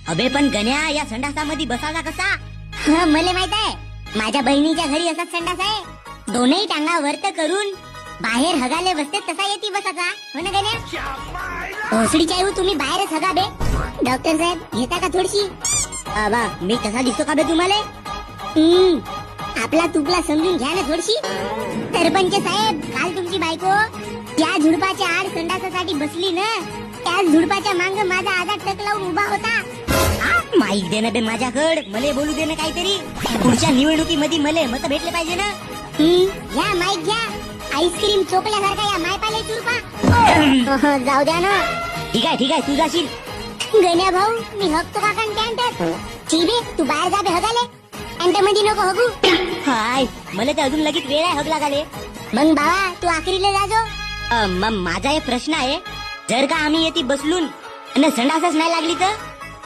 अबे पण गण्या या संडासामध्ये बसायचा कसा? मला माहित आहे, माझ्या बहिणीच्या घरी असाच संडास आहे. दोनही टांगा वरत करून बाहेर हगाले बसते तसा येते बसाचा. हो ना गण्या? भोसडीच्या येऊ तुम्ही बाहेरच हगा बे. डॉक्टर साहेब घेता का थोडीशी? बाबा मी कसा दिसतो का बे तुम्हाला? आपला तुपला समजून घ्या ना थोडीशी. सरपंच साहेब, काल तुमची बायको त्या झुडपाच्या आड संडासासाठी बसली ना, त्या झुडपाच्या मांग माझा आधा टक लावून उभा होता. माईक दे ना बे माझ्याकडे, मले बोलू दे ना काहीतरी. पुढच्या निवडणुकीमध्ये मले मत भेटले पाहिजे ना. घ्या माईक घ्या. आईस्क्रीम चोकल्यासारखा या मायपाले चुरपा. जाऊ द्या ना. ठीक आहे तू जाशील. गण्या भाऊ, मी हकतो का कॅन्टर? चिबे तू बाहेर जा बे हगाले. कॅन्टर मध्ये नको हगू. हाय, मला तर अजून लगेच वेळ आहे हग लागाले. मग बाबा तू आखरीला जाजो. मग माझा एक प्रश्न आहे, जर का आम्ही येथे बसलून आणि संडासच नाही लागली तर?